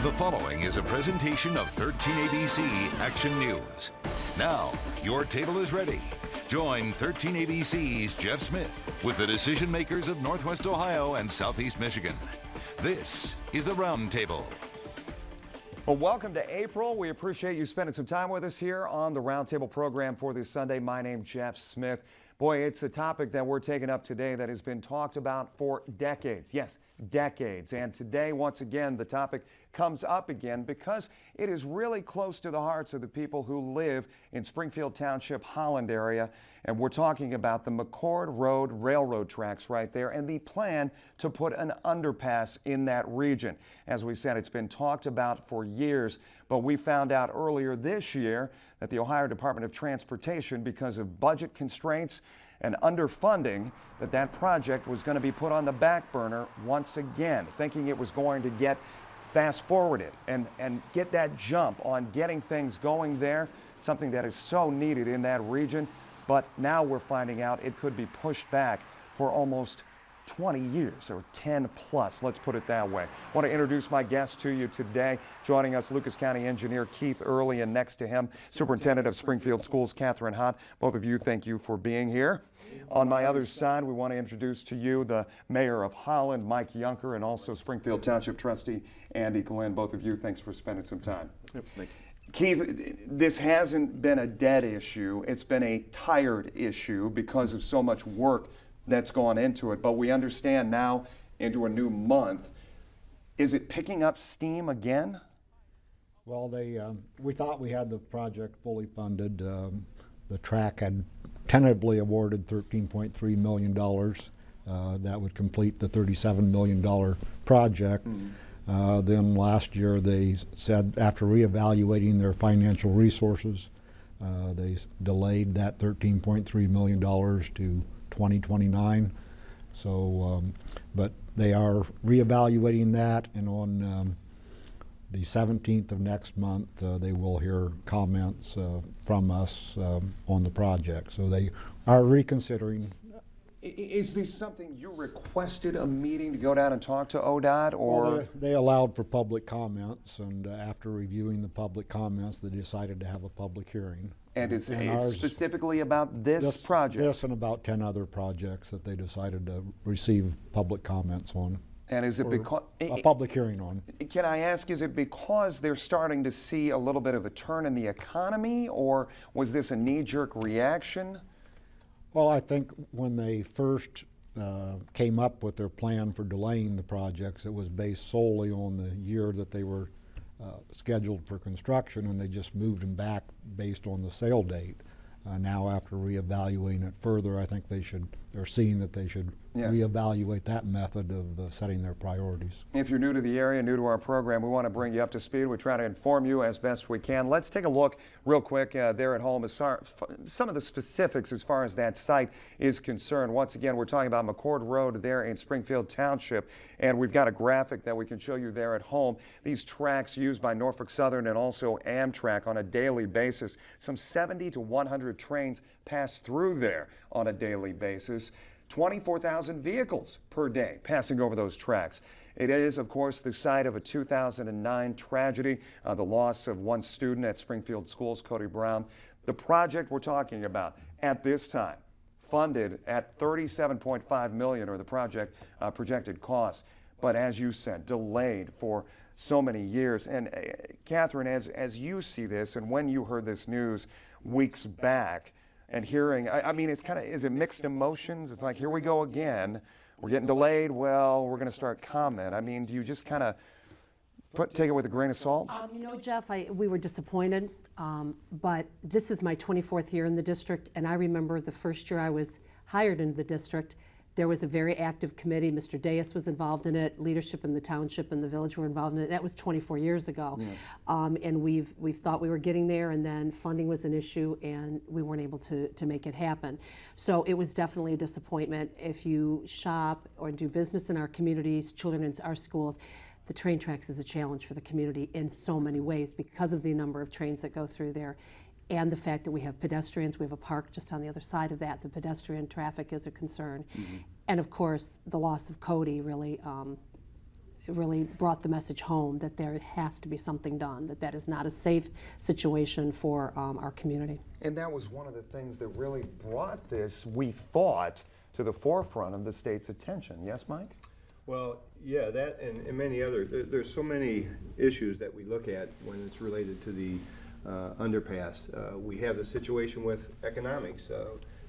The following is a presentation of 13ABC Action News. Now, your table is ready. Join 13ABC's Jeff Smith with the decision makers of Northwest Ohio and Southeast Michigan. This is the Roundtable. Well, welcome to April. We appreciate you spending some time with us here on the Roundtable program for this Sunday. My name's Jeff Smith. Boy, it's a topic that we're taking up today that has been talked about for decades. Yes, decades. And today, once again, the topic comes up again because it is really close to the hearts of the people who live in Springfield Township, Holland area. And we're talking about the McCord Road railroad tracks right there and the plan to put an underpass in that region. As we said, it's been talked about for years, but we found out earlier this year that the Ohio Department of Transportation, because of budget constraints and underfunding, that project was going to be put on the back burner once again, thinking it was going to get fast forwarded and get that jump on getting things going there, something that is so needed in that region. But now we're finding out it could be pushed back for almost 20 years, or 10 plus, let's put it that way. I want to introduce my guest to you today. Joining us, Lucas County Engineer Keith Early, and next to him, Superintendent of Springfield Schools, Catherine Hott. Both of you, thank you for being here. On my other side, we want to introduce to you the Mayor of Holland, Mike Junker, and also Springfield Township Trustee Andy Glenn. Both of you, thanks for spending some time. Yep, thank you. Keith, this hasn't been a dead issue. It's been a tired issue because of so much work that's gone into it. But we understand now into a new month. Is it picking up steam again? Well, we thought we had the project fully funded. The track had tentatively awarded $13.3 million. That would complete the $37 million project. Then last year they said, after reevaluating their financial resources, they delayed that $13.3 million to 2029. So, but they are reevaluating that, and on the 17th of next month, they will hear comments from us on the project. So they are reconsidering. Is this something you requested a meeting to go down and talk to ODOT, or? Well, they allowed for public comments, and after reviewing the public comments, they decided to have a public hearing. And it's specifically about this project? This and about 10 other projects that they decided to receive public comments on. And is it because a public hearing on? Can I ask, is it because they're starting to see a little bit of a turn in the economy, or was this a knee-jerk reaction? Well, I think when they first came up with their plan for delaying the projects, it was based solely on the year that they were scheduled for construction, and they just moved them back based on the sale date. Now, after reevaluating it further, I think they're seeing that they should reevaluate that method of setting their priorities. If you're new to the area, new to our program, we want to bring you up to speed. We try to inform you as best we can. Let's take a look real quick there at home as some of the specifics as far as that site is concerned. Once again, we're talking about McCord Road there in Springfield Township, and we've got a graphic that we can show you there at home. These tracks used by Norfolk Southern and also Amtrak on a daily basis. Some 70 to 100 trains pass through there on a daily basis. 24,000 vehicles per day passing over those tracks. It is, of course, the site of a 2009 tragedy, the loss of one student at Springfield Schools, Cody Brown. The project we're talking about at this time, funded at $37.5 million, or the project projected cost, but as you said, delayed for so many years. And Catherine, as you see this, and when you heard this news weeks back, and hearing, I mean, it's kind of, is it mixed emotions? It's like, here we go again. We're getting delayed. Well, we're going to start comment. I mean, do you just kind of take it with a grain of salt? You know, Jeff, we were disappointed, but this is my 24th year in the district, and I remember the first year I was hired into the district, there was a very active committee. Mr. Deas was involved in it. Leadership in the township and the village were involved in it. That was 24 years ago. Yeah. And we've thought we were getting there, and then funding was an issue, and we weren't able to make it happen. So it was definitely a disappointment. If you shop or do business in our communities, children in our schools, the train tracks is a challenge for the community in so many ways because of the number of trains that go through there. And the fact that we have pedestrians, we have a park just on the other side of that. The pedestrian traffic is a concern. And of course, the loss of Cody really really brought the message home that there has to be something done, that is not a safe situation for our community. And that was one of the things that really brought this, we thought, to the forefront of the state's attention. Yes, Mike? Well, yeah, that and many others. There's so many issues that we look at when it's related to the underpass. We have the situation with economics.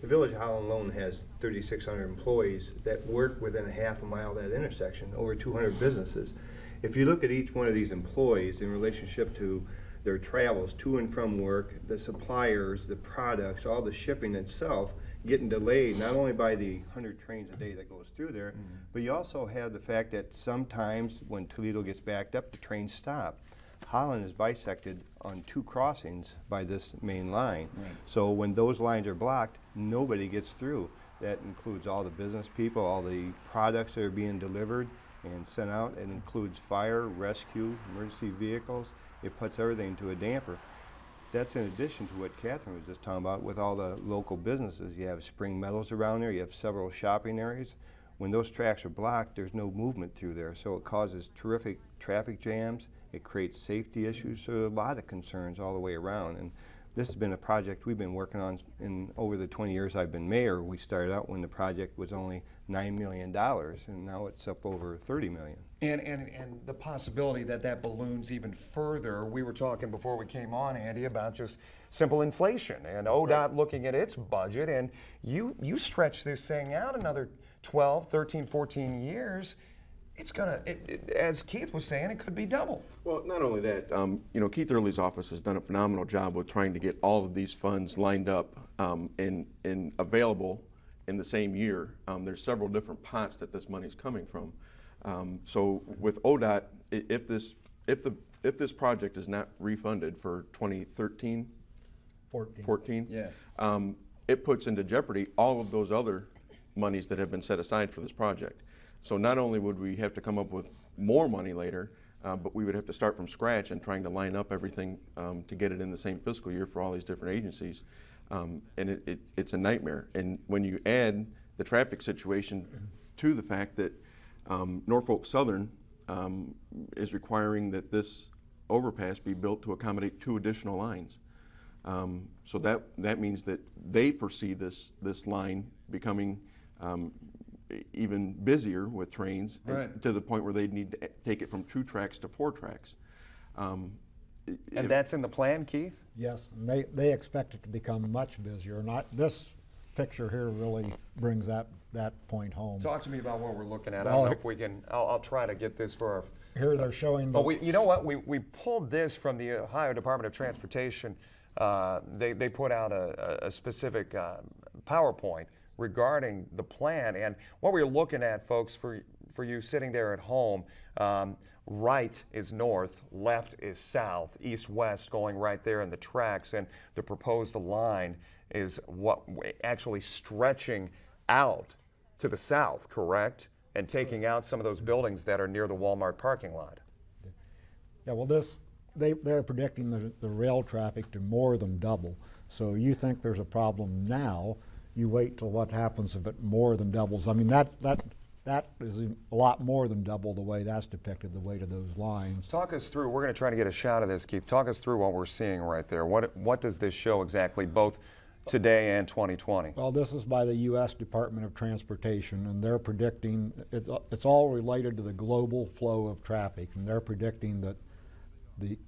The Village of Holland alone has 3,600 employees that work within a half a mile of that intersection, over 200 businesses. If you look at each one of these employees in relationship to their travels to and from work, the suppliers, the products, all the shipping itself, getting delayed not only by the 100 trains a day that goes through there, but you also have the fact that sometimes when Toledo gets backed up, the trains stop. Holland is bisected on 2 crossings by this main line. Right. So when those lines are blocked, nobody gets through. That includes all the business people, all the products that are being delivered and sent out. It includes fire, rescue, emergency vehicles. It puts everything to a damper. That's in addition to what Catherine was just talking about with all the local businesses. You have Spring Meadows around there, you have several shopping areas. When those tracks are blocked, there's no movement through there, so it causes terrific traffic jams. It creates safety issues, so there are a lot of concerns all the way around. And this has been a project we've been working on in over the 20 years I've been mayor. We started out when the project was only $9 million, and now it's up over $30 million. And the possibility that that balloons even further. We were talking before we came on, Andy, about just simple inflation and ODOT looking at its budget, and you stretch this thing out another 12, 13, 14 years. It's gonna, as Keith was saying, it could be double. Well, not only that, Keith Early's office has done a phenomenal job with trying to get all of these funds lined up and available in the same year. There's several different pots that this money is coming from. So with ODOT, if this project is not refunded for 2013, 14, Yeah. It puts into jeopardy all of those other monies that have been set aside for this project. So not only would we have to come up with more money later, but we would have to start from scratch and trying to line up everything to get it in the same fiscal year for all these different agencies. And it's a nightmare. And when you add the traffic situation to the fact that Norfolk Southern is requiring that this overpass be built to accommodate 2 additional lines. So that means that they foresee this line becoming even busier with trains, right, to the point where they'd need to take it from 2 tracks to 4 tracks. And that's in the plan, Keith? Yes, and they expect it to become much busier. This picture here really brings that point home. Talk to me about what we're looking at. I Well, don't know if we can, I'll try to get this for our... Here they're showing the... But you know what? We pulled this from the Ohio Department of Transportation. They put out a specific PowerPoint regarding the plan. And what we're looking at, folks, for you sitting there at home, right is north, left is south, east-west going right there in the tracks, and the proposed line is what actually stretching out to the south, correct? And taking out some of those buildings that are near the Walmart parking lot. Yeah, well, they're predicting the rail traffic to more than double. So you think there's a problem now, you wait till what happens if it more than doubles. I mean, that is a lot more than double the way that's depicted, the weight of those lines. Talk us through, we're going to try to get a shot of this, Keith. Talk us through what we're seeing right there. What does this show exactly, both today and 2020? Well, this is by the U.S. Department of Transportation, and they're predicting, it's all related to the global flow of traffic, and they're predicting that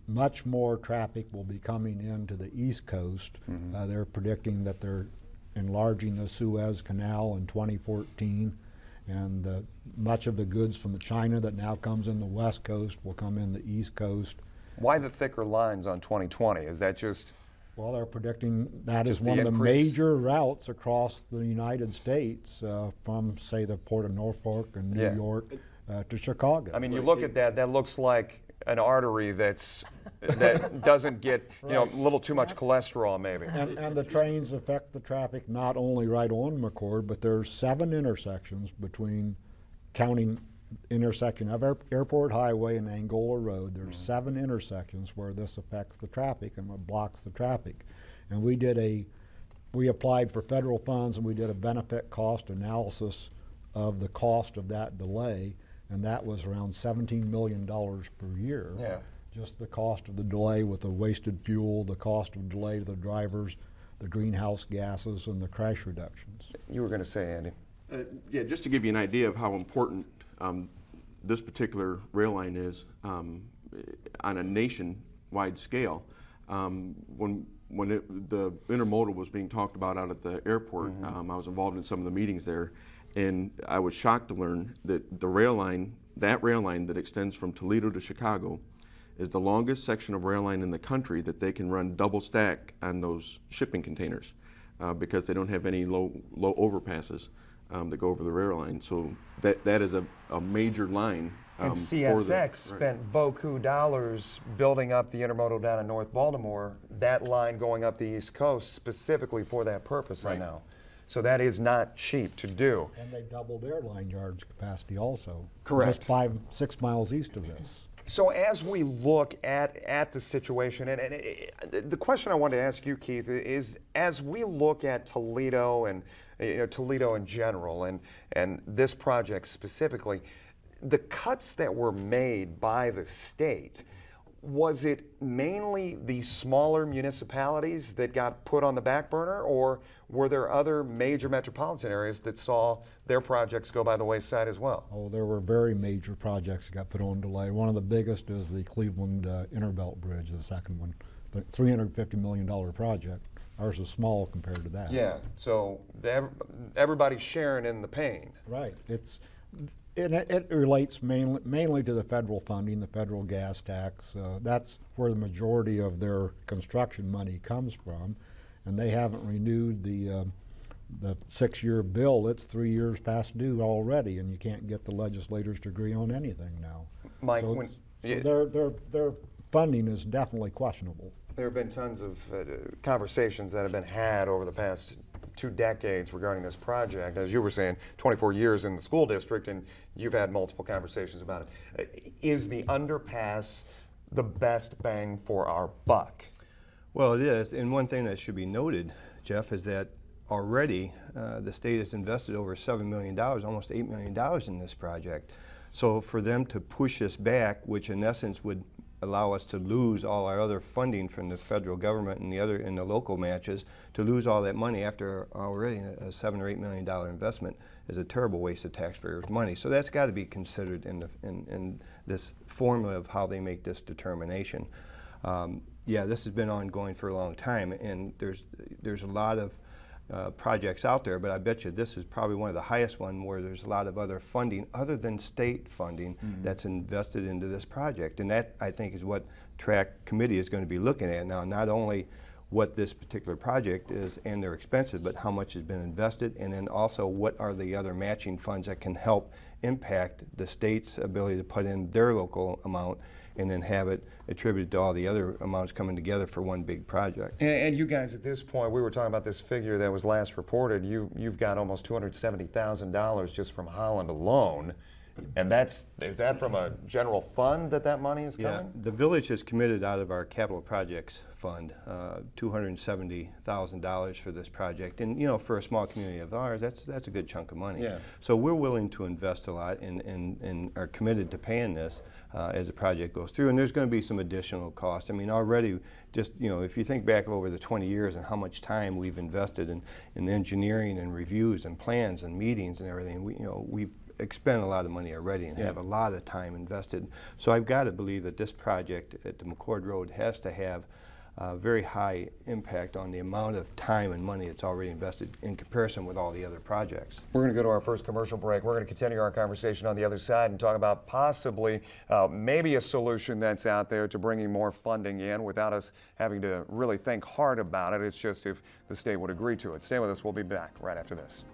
much more traffic will be coming into the East Coast. Mm-hmm. They're predicting that they're enlarging the Suez Canal in 2014, and much of the goods from China that now comes in the West Coast will come in the East Coast. Why the thicker lines on 2020? Is that just... Well, they're predicting that is just one of the increase? major routes across the United States from, say, the Port of Norfolk and New York to Chicago. I mean, you look at that looks like an artery that doesn't get, a little too much cholesterol maybe. And the trains affect the traffic not only right on McCord, but there's 7 intersections between, counting intersection of Airport Highway and Angola Road. There's 7 intersections where this affects the traffic and it blocks the traffic. And we applied for federal funds, and we did a benefit cost analysis of the cost of that delay. and that was around $17 million per year. Yeah. Just the cost of the delay with the wasted fuel, the cost of delay to the drivers, the greenhouse gases, and the crash reductions. You were going to say, Andy. Yeah, just to give you an idea of how important this particular rail line is on a nationwide scale. When the intermodal was being talked about out at the airport, I was involved in some of the meetings there, and I was shocked to learn that that rail line that extends from Toledo to Chicago is the longest section of rail line in the country that they can run double stack on those shipping containers because they don't have any low overpasses that go over the rail line. So that is a major line. And CSX spent beaucoup dollars building up the intermodal down in North Baltimore, that line going up the East Coast specifically for that purpose, I know. So that is not cheap to do. And they doubled airline yards capacity also. Correct. Just 5-6 miles east of this. So as we look at the situation, and the question I wanted to ask you, Keith, is as we look at Toledo and Toledo in general and this project specifically, the cuts that were made by the state, was it mainly the smaller municipalities that got put on the back burner, or were there other major metropolitan areas that saw their projects go by the wayside as well? Oh, there were very major projects that got put on delay. One of the biggest is the Cleveland Interbelt Bridge, the second one, the $350 million project. Ours is small compared to that. Yeah, so everybody's sharing in the pain. Right. It relates mainly to the federal funding, the federal gas tax. That's where the majority of their construction money comes from, and they haven't renewed the 6-year bill. It's 3 years past due already, and you can't get the legislators to agree on anything now. Mike, so their funding is definitely questionable. There have been tons of conversations that have been had over the past 2 decades regarding this project. As you were saying, 24 years in the school district, and you've had multiple conversations about it. Is the underpass the best bang for our buck? Well, it is, and one thing that should be noted, Jeff, is that already the state has invested over $7 million, almost $8 million in this project. So for them to push us back, which in essence would allow us to lose all our other funding from the federal government and the local matches, to lose all that money after already a $7 or $8 million investment is a terrible waste of taxpayers' money. So that's got to be considered in this formula of how they make this determination. Yeah, this has been ongoing for a long time, and there's a lot of projects out there, but I bet you this is probably one of the highest one where there's a lot of other funding other than state funding that's invested into this project. And that, I think, is what TRAC committee is going to be looking at now, not only what this particular project is and their expenses, but how much has been invested, and then also what are the other matching funds that can help impact the state's ability to put in their local amount and then have it attributed to all the other amounts coming together for one big project. And you guys, at this point, we were talking about this figure that was last reported. You've got almost $270,000 just from Holland alone. And is that from a general fund that money is coming? Yeah, the village has committed out of our capital projects fund $270,000 for this project, and for a small community of ours, that's a good chunk of money. Yeah. So we're willing to invest a lot and are committed to paying this as the project goes through. And there's going to be some additional cost. I mean, already, just if you think back over the 20 years and how much time we've invested in engineering and reviews and plans and meetings and everything, we've expend a lot of money already and have a lot of time invested. So I've got to believe that this project at the McCord Road has to have a very high impact on the amount of time and money it's already invested in comparison with all the other projects. We're going to go to our first commercial break. We're going to continue our conversation on the other side and talk about possibly maybe a solution that's out there to bringing more funding in without us having to really think hard about it. It's just if the state would agree to it. Stay with us. We'll be back right after this.